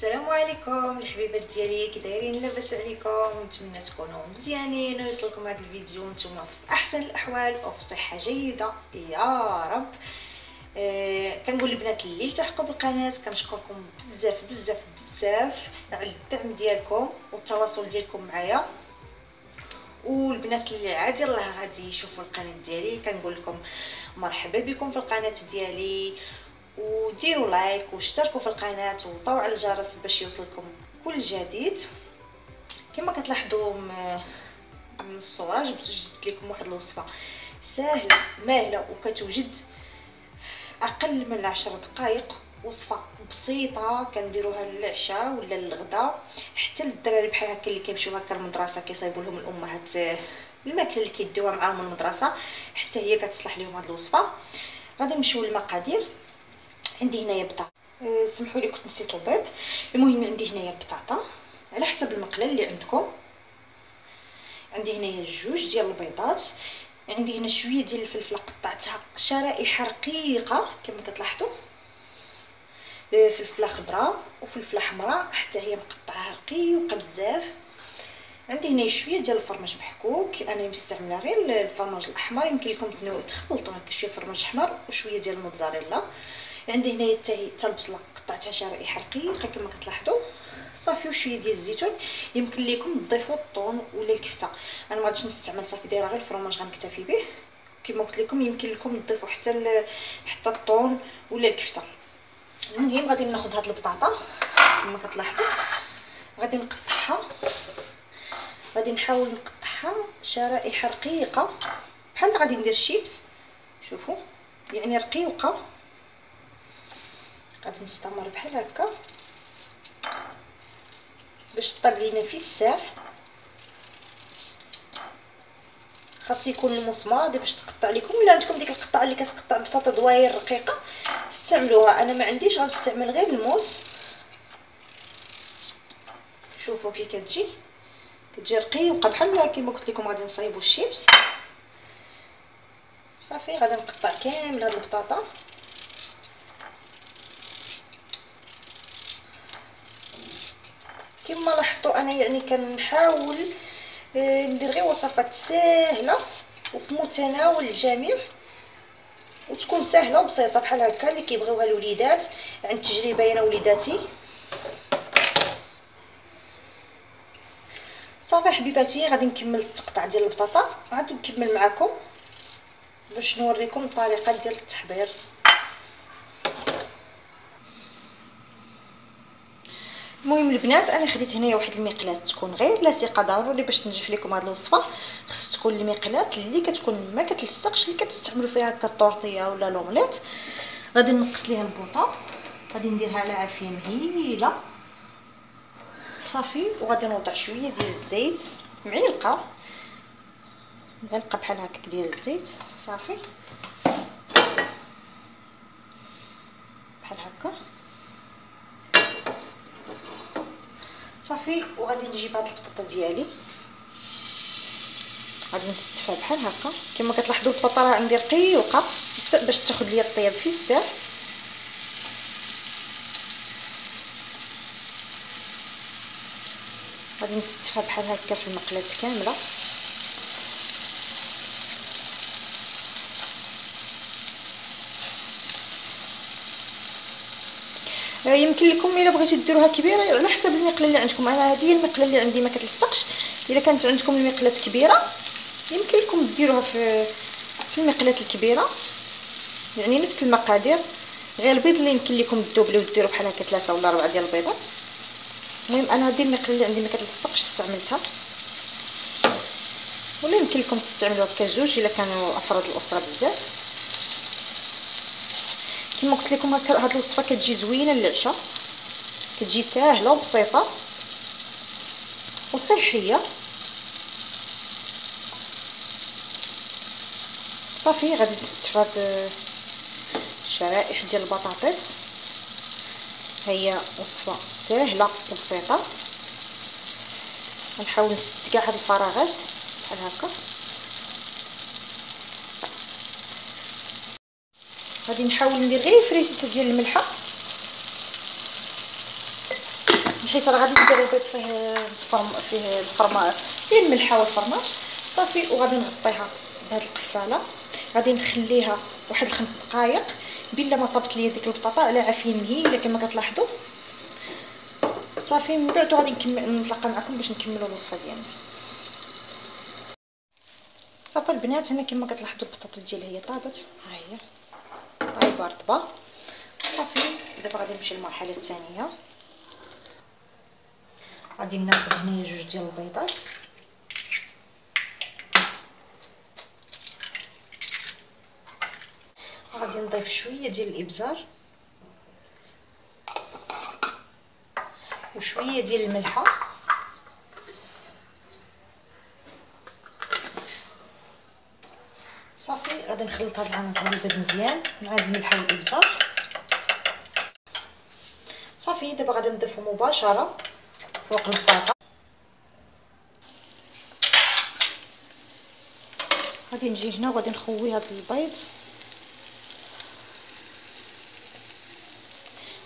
السلام عليكم الحبيبات ديالي، كي دايرين؟ لاباس عليكم؟ نتمنى تكونوا مزيانين ويوصلكم هذا الفيديو نتوما في احسن الاحوال وفي صحه جيده يا رب. كنقول البنات اللي التحقوا بالقناه كنشكركم بزاف بزاف بزاف على الدعم ديالكم والتواصل ديالكم معايا، والبنات اللي عادي يلاه غادي يشوفوا القناه ديالي كنقول لكم مرحبا بكم في القناه ديالي، وديروا لايك واشتركوا في القناه وطوعوا على الجرس باش يوصلكم كل جديد. كما كتلاحظوا من الصوره جبت لكم واحد الوصفه سهله ماهله وكتوجد في اقل من 10 دقائق. وصفه بسيطه كنديروها للعشاء ولا للغداء، حتى للدراري بحال هكا اللي كيمشيو هكا للمدرسه كيصايبوا لهم الامهات الماكله اللي كيديوها معاهم من المدرسه، حتى هي كتصلح لهم هذه الوصفه. غادي نمشيو للمقادير. عندي هنايا بطاطا، سمحوا لي كنت نسيت البيض. المهم عندي هنايا بطاطا على حسب المقله اللي عندكم. عندي هنايا جوج ديال البيضات. عندي هنا شويه ديال الفلفله قطعتها شرائح رقيقه كما كتلاحظوا، فلفله خضراء وفلفله حمراء حتى هي مقطعه رقيقه بزاف. عندي هنا شويه ديال الفرماج محكوك، انا مستعمله غير الفرماج الاحمر، يمكن لكم تخلطوا هكا شويه فرماج احمر وشويه ديال الموتزاريلا. عندي هنايا حتى البصله قطعتها شرائح رقيقه كما كتلاحظوا صافي، وشويه ديال الزيتون. يمكن لكم تضيفوا الطون ولا الكفته، انا ما غاديش نستعمل صافي دايره غير الفرماج غنكتفي به. كما قلت لكم يمكن لكم تضيفوا حتى الطون ولا الكفته. المهم غادي ناخذ هاد البطاطا كما كتلاحظوا، غادي نقطعها، غادي نحاول نقطعها شرائح رقيقه بحال غادي ندير الشيبس. شوفوا يعني رقيقه، غادي نستمر بحال هكا باش طيب لينا في الساع. خاص يكون المسمار باش تقطع لكم، ولا عندكم ديك القطعه اللي كتقطع بطاطا دواير رقيقه استعملوها، انا ما عنديش غنستعمل غير الموس. شوفوا كي كتجي رقيقه بحال كيما قلت لكم. غادي نصايبوا الشيبس صافي، غادي نقطع كامل هاد البطاطا. كما لاحظتوا انا يعني كنحاول ندير غير وصفات ساهله وفي متناول الجميع، وتكون سهله وبسيطه بحال هكا اللي كيبغيوها الوليدات. عن تجربه انا وليداتي. صافي حبيباتي، غادي نكمل التقطع ديال البطاطا، عاد نكمل معكم باش نوريكم الطريقه ديال التحضير. المهم البنات انا خديت هنايا واحد المقلاه تكون غير لاصقه، ضروري باش تنجح لكم هذه الوصفه خص تكون المقلاه اللي كتكون ما كتلصقش، اللي كتستعملوا فيها هكا الطورطيه ولا لومليت. غادي نقص ليها البوطه، غادي نديرها على عافيه مهيله صافي، وغادي نوضع شويه ديال الزيت، معلقه بحال هكا ديال الزيت صافي بحال هكا صافي. وغادي نجيب هاد البطاطا ديالي، غادي نستفها بحال هكا. كما كتلاحظوا البطاطا راه عندي رقيقه باش تاخذ ليا الطياب في الساع. غادي نستفها بحال هكا في المقلاه كامله. يمكن لكم الا بغيتو ديروها كبيره على حسب المقله اللي عندكم. انا هذه هي المقله اللي عندي ما كتلصقش. الا كانت عندكم المقلاه كبيره يمكن لكم ديروها في المقلاه الكبيره، يعني نفس المقادير، غير البيض اللي يمكن لكم تدوبليو وديروا بحال هكا 3 ولا 4 ديال البيضات. المهم انا هذه المقله اللي عندي ما كتلصقش استعملتها، ولا يمكن لكم تستعملوا هكا جوج الا كانوا افراد الاسره بزاف. كما قلت لكم هاد الوصفه كتجي زوينه للعشاء، كتجي ساهله وبسيطه وصحيه صافي. غادي نستفاد الشرائح ديال البطاطس. هي وصفه سهله وبسيطه، غنحاول نسد كاع هاد الفراغات بحال هكا. غادي نحاول ندير غير فريسه ديال الملحه حيت راه غادي ندير البيض فيه الفرماج، فيه الملحه والفرماج صافي. وغادي نغطيها بهاد القفاله، غادي نخليها واحد 5 دقائق بلا ما طابت ليا ديك البطاطا على عافيه مهيله كما كتلاحظوا صافي. من بعد غادي نتلاقى معكم باش نكملوا الوصفه ديالنا. صافي البنات، هنا كما كتلاحظوا البطاطا ديالي هي طابت، ها هي بارطبه صافي. دابا غادي نمشي للمرحله الثانيه. غادي ناخذ هنايا 2 ديال البيضات، غادي نضيف شويه ديال الابزار وشويه ديال الملحه صافي. غادي نخلط هاد العناصر ديال البيض مزيان مع هاد الملحه والابزار صافي. دابا غادي نضيفو مباشره فوق البطاطا. غادي نجي هنا وغادي نخوي هاد البيض،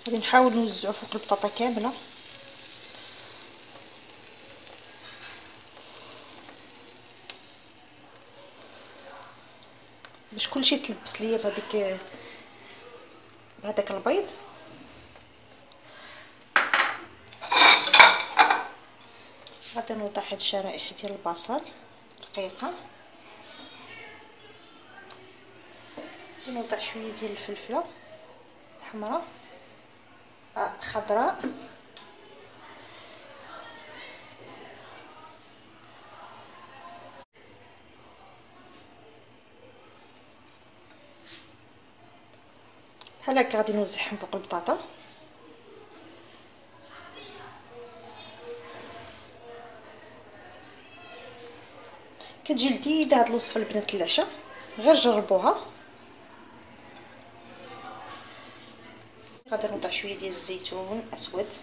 غادي نحاول نوزعو فوق البطاطا كامله باش كلشي يتلبس ليا بهداك البيض. غادي نوضع هاد الشرائح ديال البصل رقيقه، غادي نوضع شويه ديال الفلفله حمراء خضراء، بحال هكا. غادي نوزعهم فوق البطاطا. كتجي لذيذه هاد الوصفه البنات العشاء، غير جربوها. غادي نوضع شويه ديال الزيتون اسود،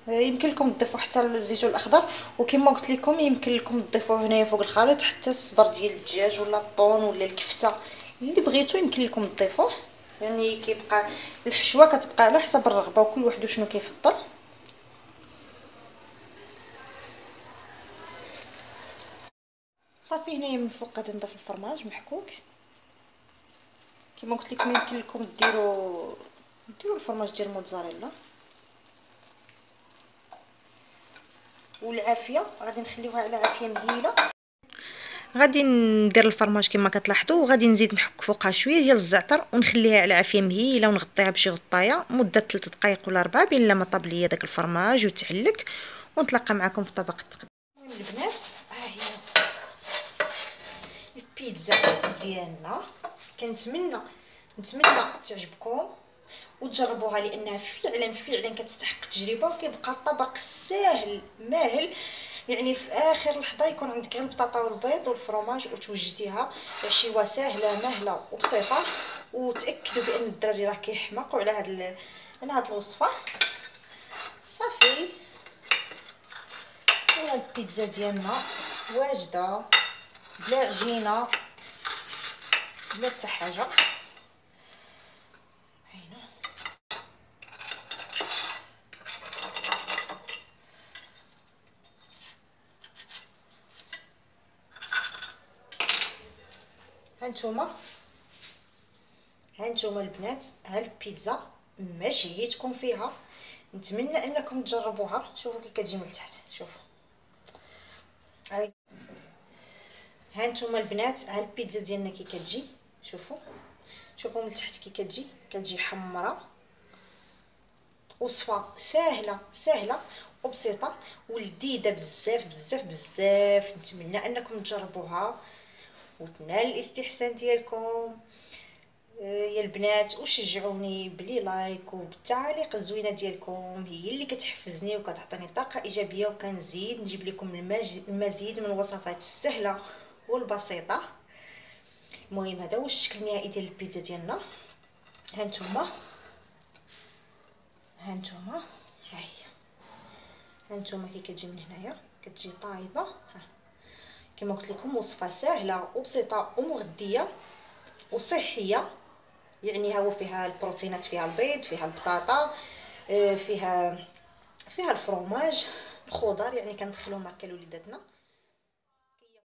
يمكن لكم تضيفوا حتى الزيتون الاخضر، وكما قلت لكم يمكن لكم تضيفوه هنايا فوق الخليط حتى الصدر ديال الدجاج ولا الطون ولا الكفته اللي بغيتو يمكن لكم تضيفوه. يعني كيبقى الحشوه كتبقى على حسب الرغبه وكل واحد شنو كيفضل. صافي هنايا من فوق غادي نضيف الفرماج محكوك. كما قلت لكم يمكن لكم ديروا الفرماج ديال الموتزاريلا والعافيه، غادي نخليوها على عافيه مهيله. غادي ندير الفرماج كما كتلاحظوا، وغادي نزيد نحك فوقها شويه ديال الزعتر ونخليها على عافيه مهيله ونغطيها بشي غطايه مده 3 دقائق ولا 4 بلا ما طاب ليا داك الفرماج وتعلك. ونتلاقى معكم في طبق التقديم. المهم البنات، ها هي البيتزا ديالنا. كنتمنى تعجبكم وتجربوها، لانها فعلا كتستحق التجربه، وكيبقى الطبق ساهل ماهل. يعني في اخر لحظه يكون عندك غير البطاطا والبيض والفرماج وتوجديها عشيوه ساهله ماهله وبسيطه. وتاكدوا بان الدراري راه كيحماقوا على هاد الوصفه. صافي البيتزا ديالنا واجده بلا عجينه بلا حتى حاجه. هنا هانتوما البنات، ها البيتزا ما شهيتكم فيها. نتمنى انكم تجربوها. شوفوا كي كتجي من التحت، شوفوا هانتوما البنات، ها البيتزا ديالنا كي كتجي. شوفوا من التحت كي كتجي حمراء. وصفه سهله وبسيطه ولذيذه بزاف. نتمنى انكم تجربوها وتنال الاستحسان ديالكم يا البنات، وشجعوني بلي لايك وبالتعاليق الزوينه ديالكم، هي اللي كتحفزني وكتعطيني طاقه ايجابيه، وكنزيد نجيب لكم المزيد من الوصفات السهله والبسيطه. المهم هذا هو الشكل النهائي ديال البيتزا ديالنا. هانتوما ها هي هانتوما كي كتجي من هنايا كتجي طايبه. كما قلت لكم وصفه سهله وبسيطه ومغذيه وصحيه. يعني هو فيها البروتينات، فيها البيض، فيها البطاطا، فيها الفرomاج، الخضر يعني كندخلوهم هكا لوليداتنا.